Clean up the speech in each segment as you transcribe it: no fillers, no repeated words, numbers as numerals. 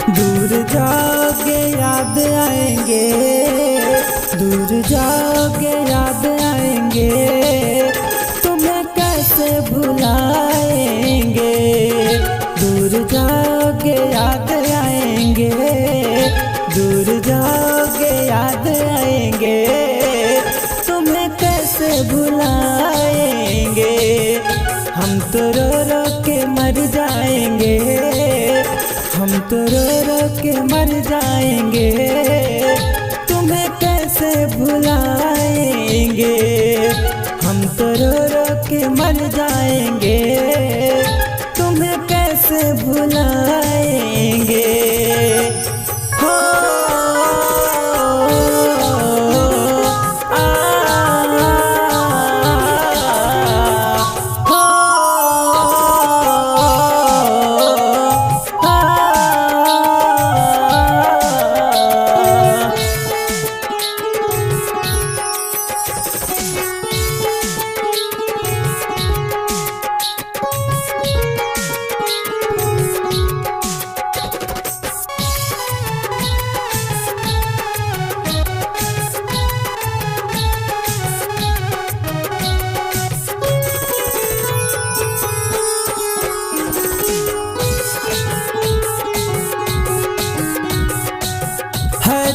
दूर जाओगे याद आएंगे, दूर जाओगे याद आएंगे, तुम्हें कैसे भुलाएंगे। दूर जाओगे याद आएंगे, दूर जाओगे याद आएंगे, तुम्हें कैसे भुलाएंगे। हम तो रो रो के मर जाएंगे, हम तो रो रो के मर जाएंगे, तुम्हें कैसे भुलाएंगे। हम तो रो रो के मर जाएंगे, तुम्हें कैसे भुलाएंगे। हो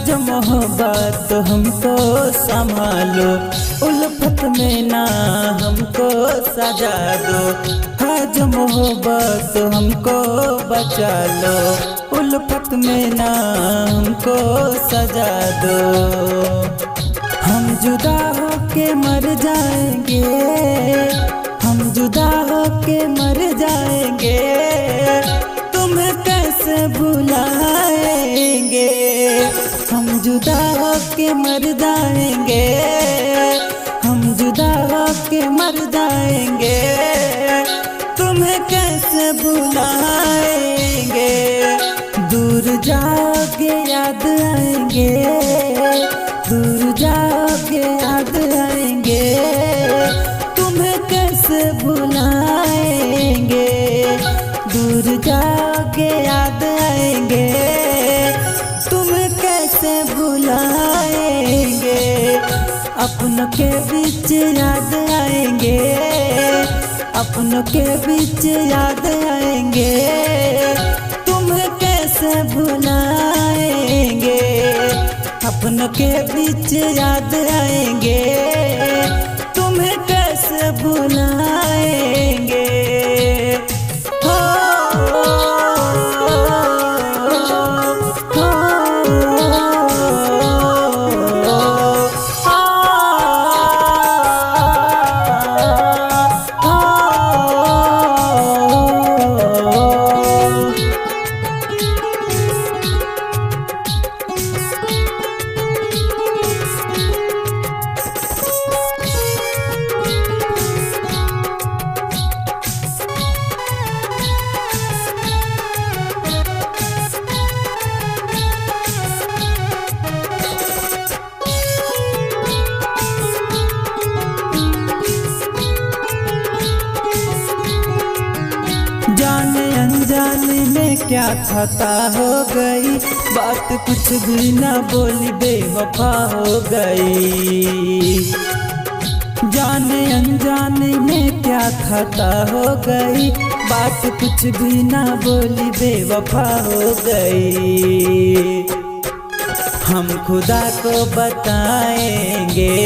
जो मोहब्बत हमको संभालो, उल्फत में ना हमको सजा दो। है जो मोहब्बत हमको बचा लो, उल्फत में ना हमको सजा दो। हम जुदा होके मर जाएंगे, हम जुदा होके मर जाएंगे, तुम्हें कैसे भुलाएंगे। हम जुदा होके मर जाएंगे, हम जुदा होके मर जाएंगे, तुम्हें कैसे भुलाएंगे। दूर जाओगे याद आएंगे, दूर जाओगे याद आएंगे, तुम्हें कैसे भुलाएंगे। दूर जाओगे याद आएंगे, तुम्हें कैसे भुलाएंगे। अपनों के बीच याद आएंगे, अपनों के बीच याद आएंगे, तुम्हें कैसे भुलाएंगे। अपनों के बीच याद आएंगे, तुम्हें कैसे भुलाएंगे। जाने अनजाने में क्या खता हो गई, बात कुछ भी ना बोली बेवफा हो गई। जाने अनजाने में क्या खता हो गई, बात कुछ भी ना बोली बेवफा हो गई। हम खुदा को बताएंगे,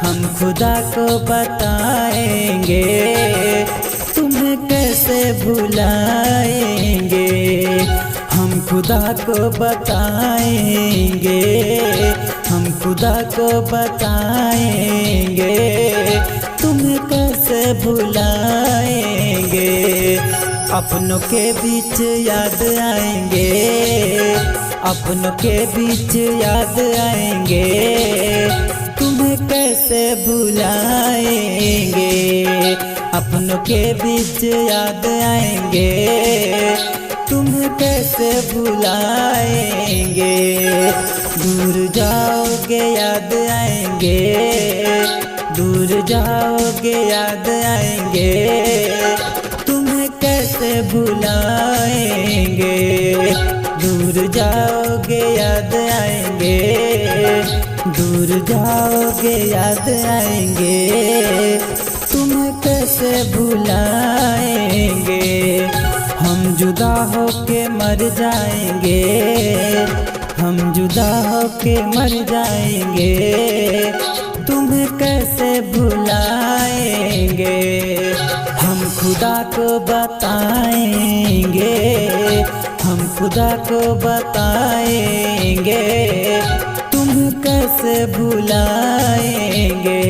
हम खुदा को बताएंगे, तुम्हें कैसे भुलाएंगे। हम खुदा को बताएंगे, हम खुदा को बताएंगे, तुम्हें कैसे भुलाएंगे। अपनों के बीच याद आएंगे, अपनों के बीच याद आएंगे, तुम्हें कैसे भुलाएंगे। अपनों के बीच याद आएंगे, तुम्हें कैसे भुलाएंगे। दूर जाओगे याद आएंगे, दूर जाओगे याद आएंगे, तुम्हें कैसे भुलाएंगे। दूर जाओगे याद आएंगे, दूर जाओगे याद आएंगे, तुम्हें कैसे भुलाएंगे। हम जुदा होके मर जाएंगे, हम जुदा होके मर जाएंगे, तुम्हें कैसे भुलाएंगे। हम खुदा को बताएंगे, हम खुदा को बताएंगे, तुम्हें कैसे भुलाएंगे।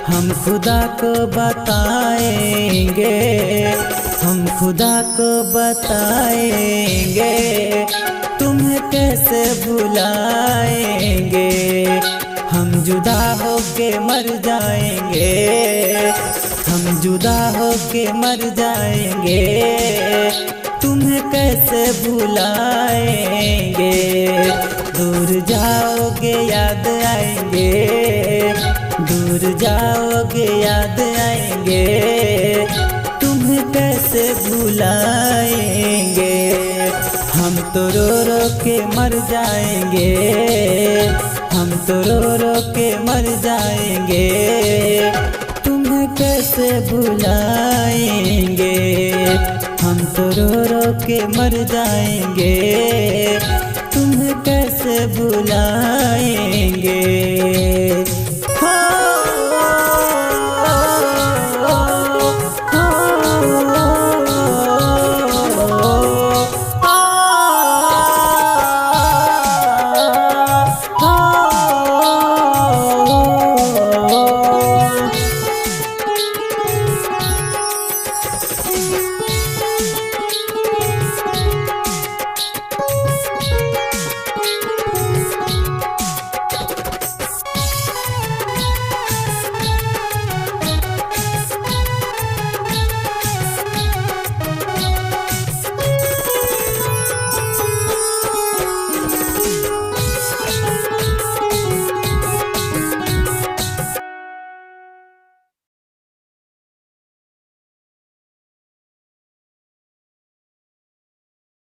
हम खुदा को बताएंगे, हम खुदा को बताएंगे, तुम्हें कैसे भुलाएंगे। हम जुदा होके मर जाएंगे, हम जुदा होके मर जाएंगे, तुम्हें कैसे भुलाएंगे। दूर जाओगे याद आएंगे, दूर जाओगे याद आएंगे, तुम्हें कैसे भुलाएंगे। हम तो रो रो के मर जाएंगे, हम तो रो रो के मर जाएंगे, तुम्हें कैसे भुलाएंगे। हम तो रो रो के मर जाएंगे, तुम्हें कैसे भुलाएंगे। हाँ।